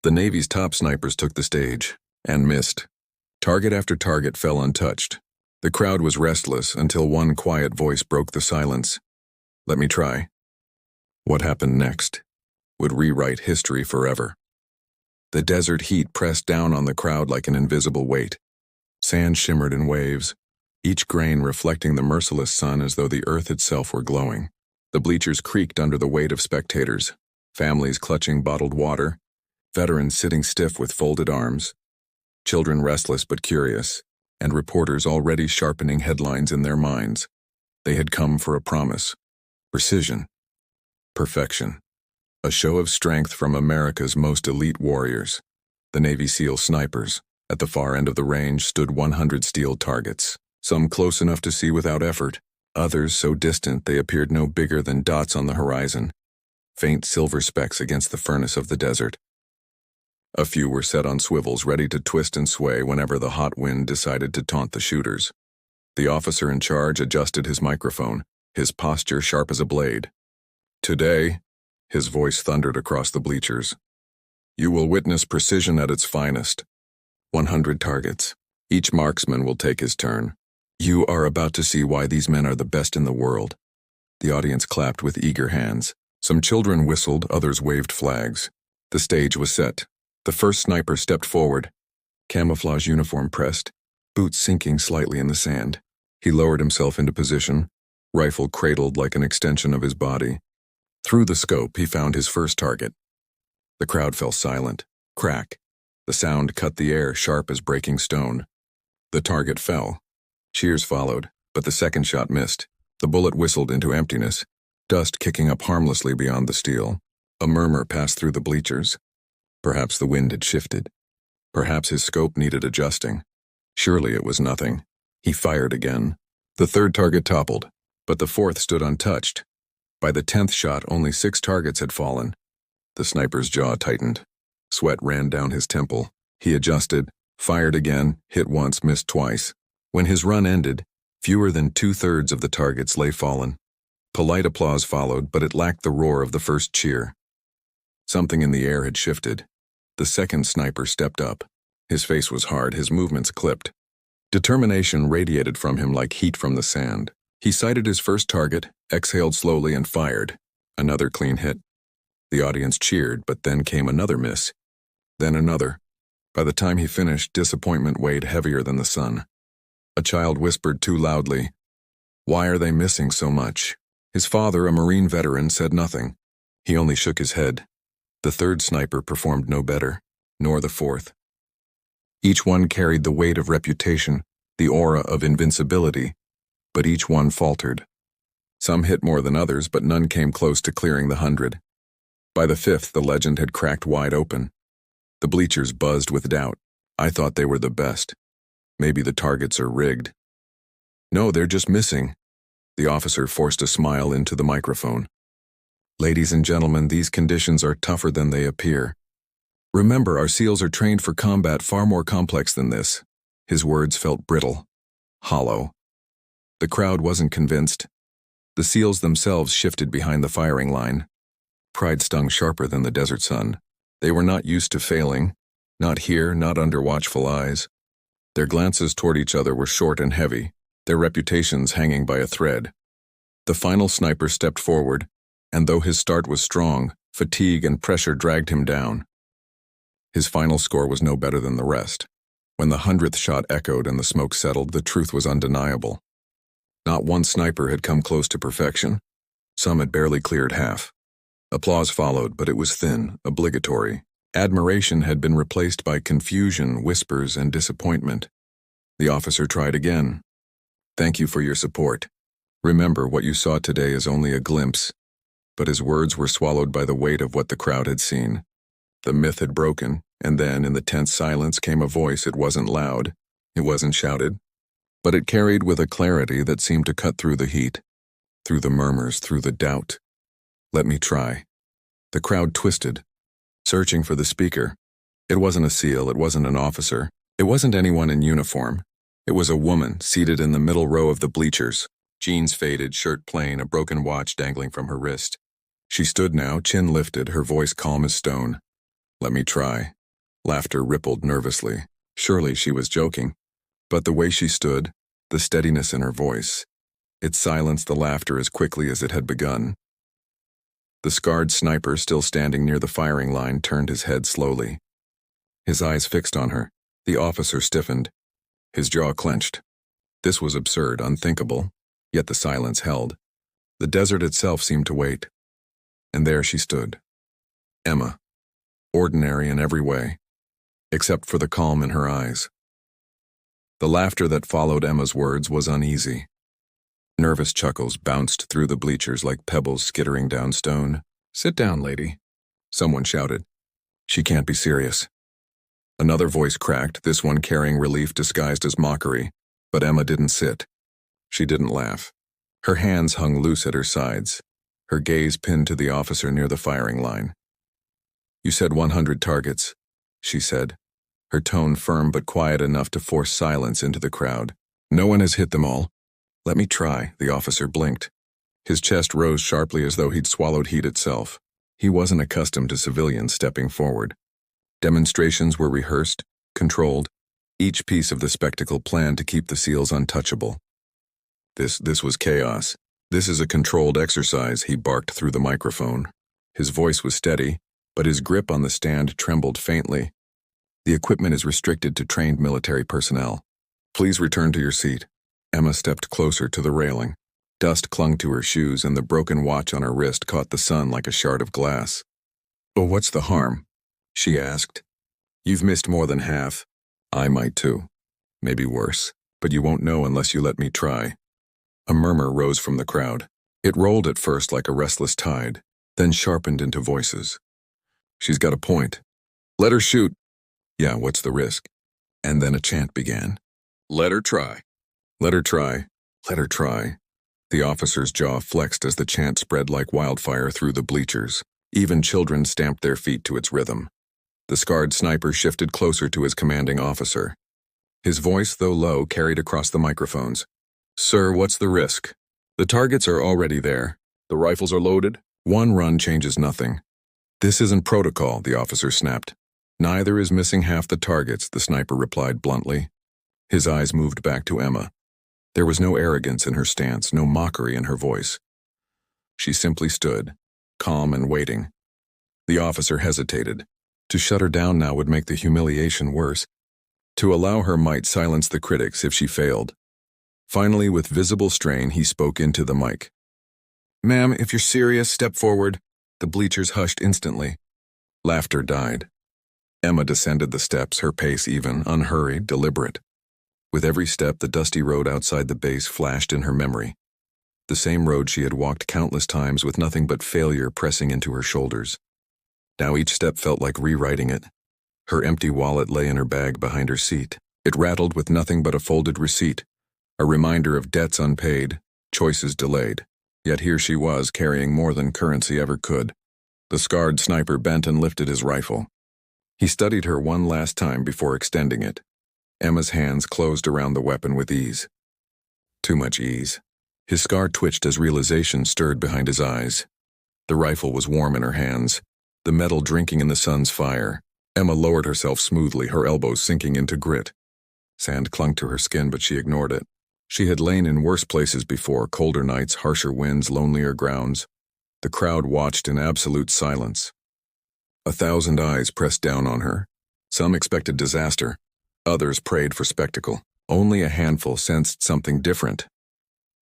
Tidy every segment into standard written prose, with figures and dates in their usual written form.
The Navy's top snipers took the stage, and missed. Target after target fell untouched. The crowd was restless until one quiet voice broke the silence. "Let me try." What happened next would rewrite history forever. The desert heat pressed down on the crowd like an invisible weight. Sand shimmered in waves, each grain reflecting the merciless sun as though the earth itself were glowing. The bleachers creaked under the weight of spectators, families clutching bottled water, veterans sitting stiff with folded arms, children restless but curious, and reporters already sharpening headlines in their minds. They had come for a promise. Precision. Perfection. A show of strength from America's most elite warriors. The Navy SEAL snipers. At the far end of the range stood 100 steel targets, some close enough to see without effort, others so distant they appeared no bigger than dots on the horizon, faint silver specks against the furnace of the desert. A few were set on swivels ready to twist and sway whenever the hot wind decided to taunt the shooters. The officer in charge adjusted his microphone, his posture sharp as a blade. "Today," his voice thundered across the bleachers, "you will witness precision at its finest. 100 targets. Each marksman will take his turn. You are about to see why these men are the best in the world." The audience clapped with eager hands. Some children whistled, others waved flags. The stage was set. The first sniper stepped forward, camouflage uniform pressed, boots sinking slightly in the sand. He lowered himself into position, rifle cradled like an extension of his body. Through the scope, he found his first target. The crowd fell silent. Crack. The sound cut the air sharp as breaking stone. The target fell. Cheers followed, but the second shot missed. The bullet whistled into emptiness, dust kicking up harmlessly beyond the steel. A murmur passed through the bleachers. Perhaps the wind had shifted. Perhaps his scope needed adjusting. Surely it was nothing. He fired again. The third target toppled, but the fourth stood untouched. By the 10th shot, only 6 targets had fallen. The sniper's jaw tightened. Sweat ran down his temple. He adjusted, fired again, hit once, missed twice. When his run ended, fewer than 2/3 of the targets lay fallen. Polite applause followed, but it lacked the roar of the first cheer. Something in the air had shifted. The second sniper stepped up. His face was hard, his movements clipped. Determination radiated from him like heat from the sand. He sighted his first target, exhaled slowly, and fired. Another clean hit. The audience cheered, but then came another miss. Then another. By the time he finished, disappointment weighed heavier than the sun. A child whispered too loudly, "Why are they missing so much?" His father, a Marine veteran, said nothing. He only shook his head. The third sniper performed no better, nor the fourth. Each one carried the weight of reputation, the aura of invincibility, but each one faltered. Some hit more than others, but none came close to clearing the 100. By the 5th, the legend had cracked wide open. The bleachers buzzed with doubt. I thought they were the best. Maybe the targets are rigged. "No, they're just missing." The officer forced a smile into the microphone. "Ladies and gentlemen, these conditions are tougher than they appear. Remember, our SEALs are trained for combat far more complex than this." His words felt brittle, hollow. The crowd wasn't convinced. The SEALs themselves shifted behind the firing line. Pride stung sharper than the desert sun. They were not used to failing, not here, not under watchful eyes. Their glances toward each other were short and heavy, their reputations hanging by a thread. The final sniper stepped forward, and though his start was strong, fatigue and pressure dragged him down. His final score was no better than the rest. When the 100th shot echoed and the smoke settled, the truth was undeniable. Not one sniper had come close to perfection. Some had barely cleared half. Applause followed, but it was thin, obligatory. Admiration had been replaced by confusion, whispers, and disappointment. The officer tried again. "Thank you for your support. Remember, what you saw today is only a glimpse." But his words were swallowed by the weight of what the crowd had seen. The myth had broken, and then, in the tense silence, came a voice. It wasn't loud. It wasn't shouted. But it carried with a clarity that seemed to cut through the heat, through the murmurs, through the doubt. "Let me try." The crowd twisted, searching for the speaker. It wasn't a SEAL, it wasn't an officer, it wasn't anyone in uniform. It was a woman seated in the middle row of the bleachers, jeans faded, shirt plain, a broken watch dangling from her wrist. She stood now, chin lifted, her voice calm as stone. Let me try. Laughter rippled nervously. Surely she was joking. But the way she stood, the steadiness in her voice, it silenced the laughter as quickly as it had begun. The scarred sniper, still standing near the firing line, turned his head slowly. His eyes fixed on her. The officer stiffened. His jaw clenched. This was absurd, unthinkable, yet the silence held. The desert itself seemed to wait. And there she stood. Emma. Ordinary in every way, except for the calm in her eyes. The laughter that followed Emma's words was uneasy. Nervous chuckles bounced through the bleachers like pebbles skittering down stone. "Sit down, lady," someone shouted. "She can't be serious." Another voice cracked, this one carrying relief disguised as mockery, but Emma didn't sit. She didn't laugh. Her hands hung loose at her sides, her gaze pinned to the officer near the firing line. "You said 100 targets," she said, her tone firm but quiet enough to force silence into the crowd. "No one has hit them all." "Let me try," the officer blinked. His chest rose sharply as though he'd swallowed heat itself. He wasn't accustomed to civilians stepping forward. Demonstrations were rehearsed, controlled, each piece of the spectacle planned to keep the SEALs untouchable. This was chaos. "This is a controlled exercise," he barked through the microphone. His voice was steady, but his grip on the stand trembled faintly. "The equipment is restricted to trained military personnel. Please return to your seat." Emma stepped closer to the railing. Dust clung to her shoes and the broken watch on her wrist caught the sun like a shard of glass. "Oh, what's the harm?" she asked. "You've missed more than half. I might too. Maybe worse, but you won't know unless you let me try." A murmur rose from the crowd. It rolled at first like a restless tide, then sharpened into voices. "She's got a point. Let her shoot." "Yeah, what's the risk?" And then a chant began. "Let her try. Let her try. Let her try." The officer's jaw flexed as the chant spread like wildfire through the bleachers. Even children stamped their feet to its rhythm. The scarred sniper shifted closer to his commanding officer. His voice, though low, carried across the microphones. "Sir, what's the risk? The targets are already there. The rifles are loaded. One run changes nothing." "This isn't protocol," the officer snapped. "Neither is missing half the targets," the sniper replied bluntly. His eyes moved back to Emma. There was no arrogance in her stance, no mockery in her voice. She simply stood, calm and waiting. The officer hesitated. To shut her down now would make the humiliation worse. To allow her might silence the critics if she failed. Finally, with visible strain, he spoke into the mic. "Ma'am, if you're serious, step forward." The bleachers hushed instantly. Laughter died. Emma descended the steps, her pace even, unhurried, deliberate. With every step, the dusty road outside the base flashed in her memory. The same road she had walked countless times with nothing but failure pressing into her shoulders. Now each step felt like rewriting it. Her empty wallet lay in her bag behind her seat. It rattled with nothing but a folded receipt, a reminder of debts unpaid, choices delayed. Yet here she was, carrying more than currency ever could. The scarred sniper bent and lifted his rifle. He studied her one last time before extending it. Emma's hands closed around the weapon with ease. Too much ease. His scar twitched as realization stirred behind his eyes. The rifle was warm in her hands, the metal drinking in the sun's fire. Emma lowered herself smoothly, her elbows sinking into grit. Sand clung to her skin, but she ignored it. She had lain in worse places before, colder nights, harsher winds, lonelier grounds. The crowd watched in absolute silence. 1,000 eyes pressed down on her. Some expected disaster. Others prayed for spectacle. Only a handful sensed something different.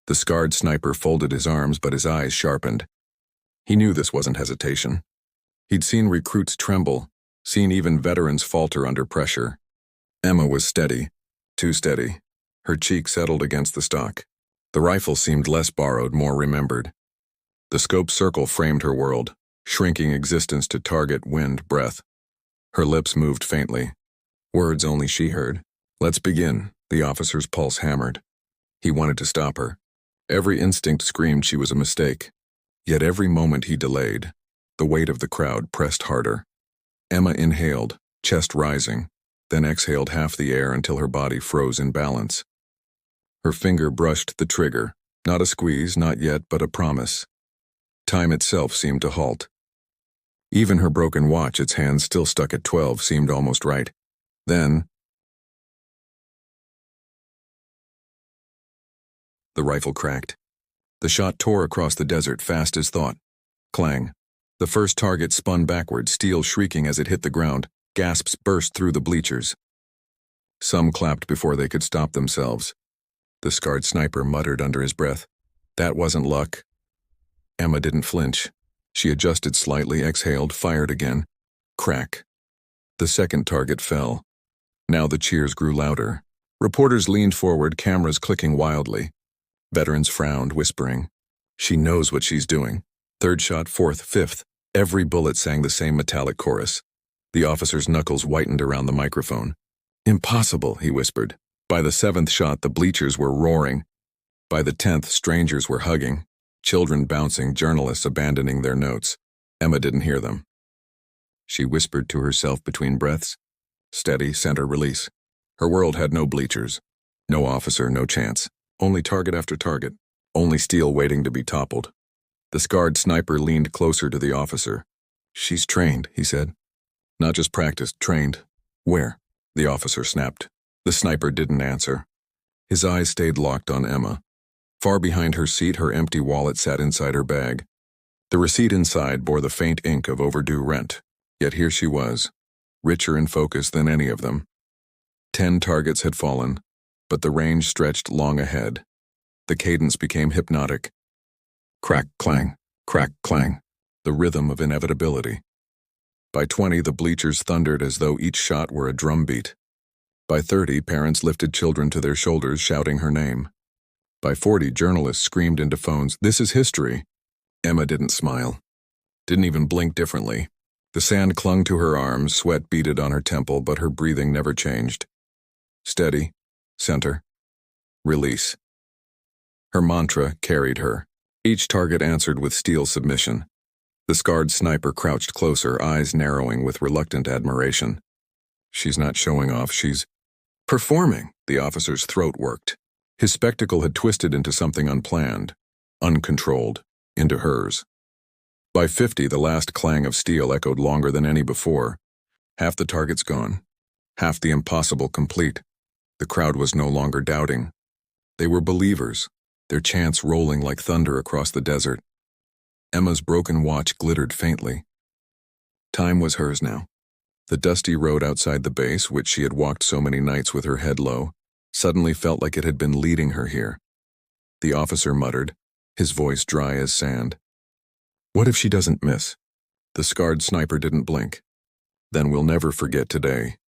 The scarred sniper folded his arms, but his eyes sharpened. He knew this wasn't hesitation. He'd seen recruits tremble, seen even veterans falter under pressure. Emma was steady, too steady. Her cheek settled against the stock. The rifle seemed less borrowed, more remembered. The scope circle framed her world, shrinking existence to target, wind, breath. Her lips moved faintly. Words only she heard. "Let's begin." The officer's pulse hammered. He wanted to stop her. Every instinct screamed she was a mistake. Yet every moment he delayed, the weight of the crowd pressed harder. Emma inhaled, chest rising, then exhaled half the air until her body froze in balance. Her finger brushed the trigger, not a squeeze, not yet, but a promise. Time itself seemed to halt. Even her broken watch, its hands still stuck at 12, seemed almost right. Then, the rifle cracked. The shot tore across the desert fast as thought. Clang. The first target spun backward, steel shrieking as it hit the ground. Gasps burst through the bleachers. Some clapped before they could stop themselves. The scarred sniper muttered under his breath, "That wasn't luck." Emma didn't flinch. She adjusted slightly, exhaled, fired again. Crack. The second target fell. Now the cheers grew louder. Reporters leaned forward, cameras clicking wildly. Veterans frowned, whispering, "She knows what she's doing." Third shot, fourth, fifth. Every bullet sang the same metallic chorus. The officer's knuckles whitened around the microphone. "Impossible," he whispered. By the seventh shot, the bleachers were roaring. By the 10th, strangers were hugging. Children bouncing, journalists abandoning their notes. Emma didn't hear them. She whispered to herself between breaths. Steady, center, release. Her world had no bleachers. No officer, no chance. Only target after target. Only steel waiting to be toppled. The scarred sniper leaned closer to the officer. "She's trained," he said. "Not just practiced, trained." "Where?" the officer snapped. The sniper didn't answer. His eyes stayed locked on Emma. Far behind her seat, her empty wallet sat inside her bag. The receipt inside bore the faint ink of overdue rent. Yet here she was, richer in focus than any of them. 10 targets had fallen, but the range stretched long ahead. The cadence became hypnotic. Crack, clang, crack, clang, the rhythm of inevitability. By 20, the bleachers thundered as though each shot were a drumbeat. By 30, parents lifted children to their shoulders, shouting her name. By 40, journalists screamed into phones, "This is history." Emma didn't smile. Didn't even blink differently. The sand clung to her arms, sweat beaded on her temple, but her breathing never changed. Steady, center, release. Her mantra carried her. Each target answered with steel submission. The scarred sniper crouched closer, eyes narrowing with reluctant admiration. She's not showing off, she's performing. The officer's throat worked. His spectacle had twisted into something unplanned, uncontrolled, into hers. By 50, the last clang of steel echoed longer than any before. Half the targets gone. Half the impossible complete. The crowd was no longer doubting. They were believers, their chants rolling like thunder across the desert. Emma's broken watch glittered faintly. Time was hers now. The dusty road outside the base, which she had walked so many nights with her head low, suddenly felt like it had been leading her here. The officer muttered, his voice dry as sand. "What if she doesn't miss?" The scarred sniper didn't blink. "Then we'll never forget today."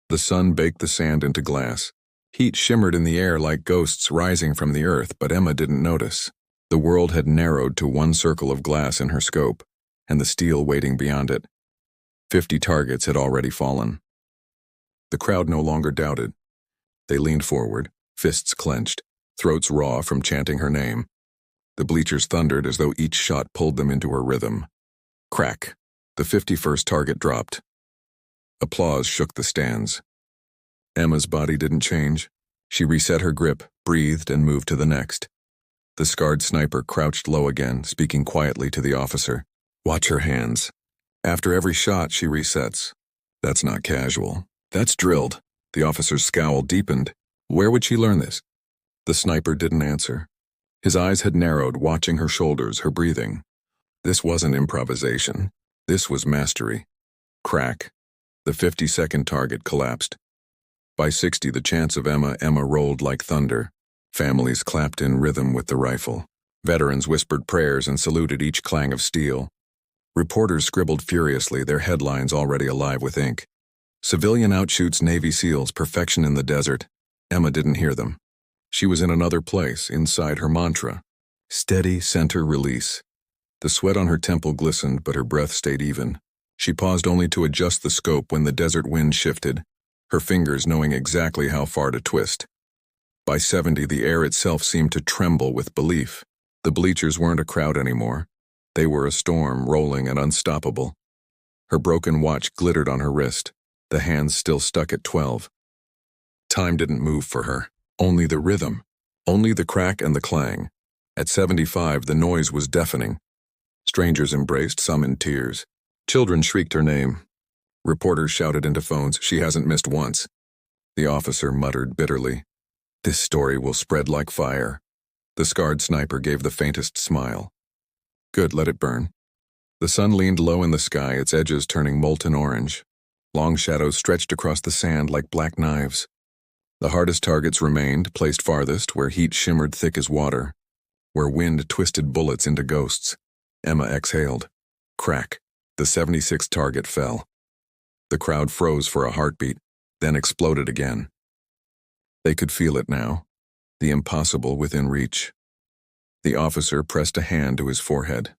The sun baked the sand into glass. Heat shimmered in the air like ghosts rising from the earth, but Emma didn't notice. The world had narrowed to one circle of glass in her scope, and the steel waiting beyond it. 50 targets had already fallen. The crowd no longer doubted. They leaned forward, fists clenched, throats raw from chanting her name. The bleachers thundered as though each shot pulled them into her rhythm. Crack. The 51st target dropped. Applause shook the stands. Emma's body didn't change. She reset her grip, breathed, and moved to the next. The scarred sniper crouched low again, speaking quietly to the officer. "Watch her hands. After every shot, she resets. That's not casual. That's drilled." The officer's scowl deepened. Where would she learn this? The sniper didn't answer. His eyes had narrowed, watching her shoulders, her breathing. This wasn't improvisation. This was mastery. Crack. The 52nd target collapsed. By 60, the chants of Emma rolled like thunder. Families clapped in rhythm with the rifle. Veterans whispered prayers and saluted each clang of steel. Reporters scribbled furiously, their headlines already alive with ink. Civilian outshoots Navy SEALs, perfection in the desert. Emma didn't hear them. She was in another place, inside her mantra. Steady, center, release. The sweat on her temple glistened, but her breath stayed even. She paused only to adjust the scope when the desert wind shifted, her fingers knowing exactly how far to twist. By 70, the air itself seemed to tremble with belief. The bleachers weren't a crowd anymore. They were a storm, rolling and unstoppable. Her broken watch glittered on her wrist, the hands still stuck at 12. Time didn't move for her. Only the rhythm. Only the crack and the clang. At 75, the noise was deafening. Strangers embraced, some in tears. Children shrieked her name. Reporters shouted into phones, "She hasn't missed once." The officer muttered bitterly, "This story will spread like fire." The scarred sniper gave the faintest smile. "Good, let it burn." The sun leaned low in the sky, its edges turning molten orange. Long shadows stretched across the sand like black knives. The hardest targets remained, placed farthest, where heat shimmered thick as water, where wind twisted bullets into ghosts. Emma exhaled. Crack. The 76th target fell. The crowd froze for a heartbeat, then exploded again. They could feel it now, the impossible within reach. The officer pressed a hand to his forehead.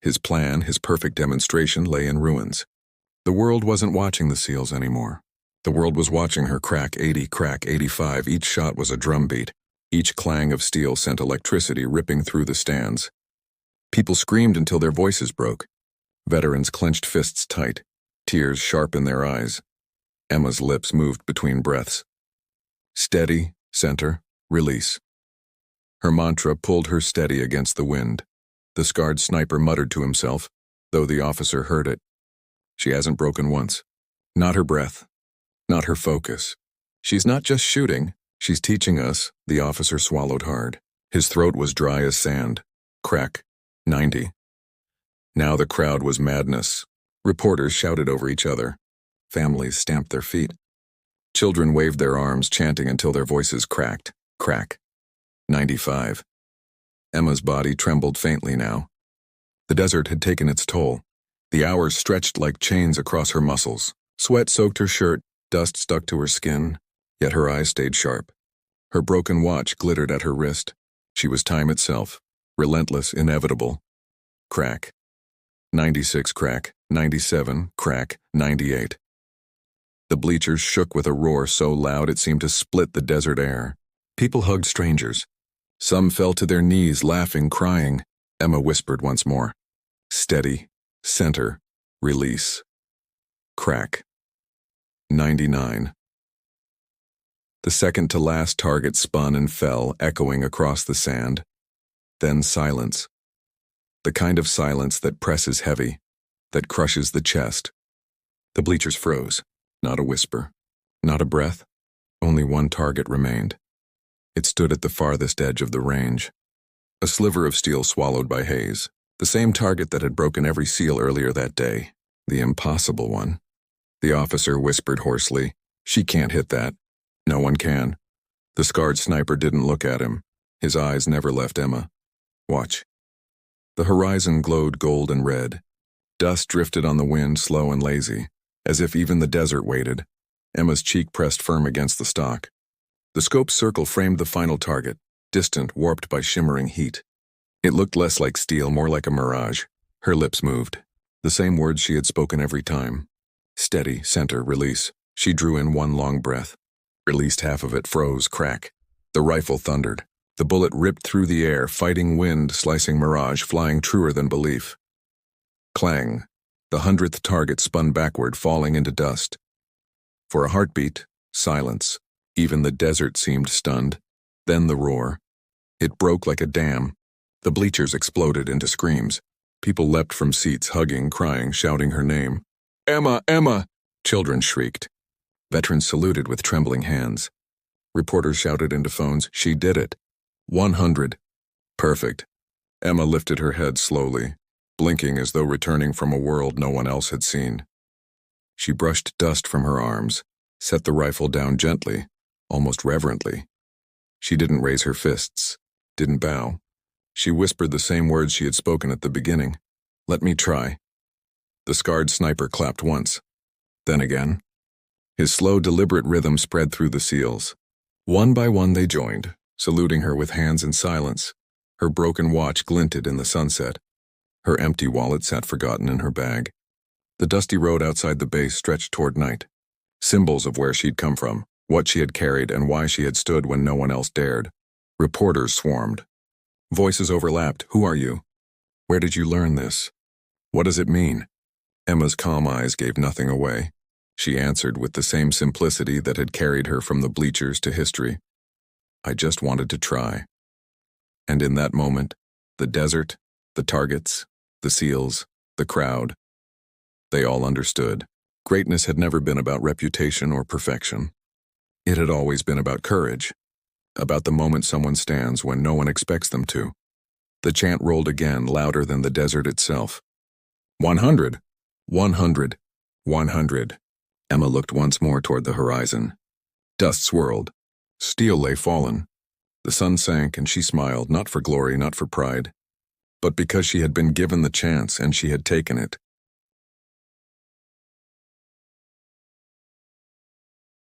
His plan, his perfect demonstration, lay in ruins. The world wasn't watching the SEALs anymore. The world was watching her. Crack 80, crack 85. Each shot was a drumbeat. Each clang of steel sent electricity ripping through the stands. People screamed until their voices broke. Veterans clenched fists tight, tears sharp in their eyes. Emma's lips moved between breaths. Steady, center, release. Her mantra pulled her steady against the wind. The scarred sniper muttered to himself, though the officer heard it. She hasn't broken once. Not her breath. Not her focus. She's not just shooting, she's teaching us. The officer swallowed hard. His throat was dry as sand. Crack. 90. Now the crowd was madness. Reporters shouted over each other. Families stamped their feet. Children waved their arms, chanting until their voices cracked. Crack. 95. Emma's body trembled faintly now. The desert had taken its toll. The hours stretched like chains across her muscles. Sweat soaked her shirt, dust stuck to her skin, yet her eyes stayed sharp. Her broken watch glittered at her wrist. She was time itself, relentless, inevitable. Crack. 96, crack. 97, crack. 98. The bleachers shook with a roar so loud it seemed to split the desert air. People hugged strangers. Some fell to their knees, laughing, crying. Emma whispered once more. Steady, center, release. Crack. 99. The second to last target spun and fell, echoing across the sand. Then silence. The kind of silence that presses heavy, that crushes the chest. The bleachers froze. Not a whisper. Not a breath. Only one target remained. It stood at the farthest edge of the range. A sliver of steel swallowed by haze. The same target that had broken every SEAL earlier that day. The impossible one. The officer whispered hoarsely, "She can't hit that." "No one can." The scarred sniper didn't look at him. His eyes never left Emma. "Watch." The horizon glowed gold and red. Dust drifted on the wind, slow and lazy, as if even the desert waited. Emma's cheek pressed firm against the stock. The scope's circle framed the final target, distant, warped by shimmering heat. It looked less like steel, more like a mirage. Her lips moved. The same words she had spoken every time. Steady, center, release. She drew in one long breath. Released half of it, froze, crack. The rifle thundered. The bullet ripped through the air, fighting wind, slicing mirage, flying truer than belief. Clang. The 100th target spun backward, falling into dust. For a heartbeat, silence. Even the desert seemed stunned. Then the roar. It broke like a dam. The bleachers exploded into screams. People leapt from seats, hugging, crying, shouting her name. "Emma! Emma!" Children shrieked. Veterans saluted with trembling hands. Reporters shouted into phones, "She did it." 100. Perfect. Emma lifted her head slowly, blinking as though returning from a world no one else had seen. She brushed dust from her arms, set the rifle down gently, almost reverently. She didn't raise her fists, didn't bow. She whispered the same words she had spoken at the beginning. "Let me try." The scarred sniper clapped once, then again. His slow, deliberate rhythm spread through the SEALs. One by one they joined, saluting her with hands in silence. Her broken watch glinted in the sunset. Her empty wallet sat forgotten in her bag. The dusty road outside the base stretched toward night. Symbols of where she'd come from, what she had carried, and why she had stood when no one else dared. Reporters swarmed. Voices overlapped. "Who are you? Where did you learn this? What does it mean?" Emma's calm eyes gave nothing away. She answered with the same simplicity that had carried her from the bleachers to history. "I just wanted to try." And in that moment, the desert, the targets, the SEALs, the crowd, They all understood. Greatness had never been about reputation or perfection. It had always been about courage, about the moment someone stands when no one expects them to. The chant rolled again, louder than the desert itself. 100! 100! 100! Emma looked once more toward the horizon. Dust swirled. Steel lay fallen. The sun sank and she smiled, not for glory, not for pride, but because she had been given the chance and she had taken it.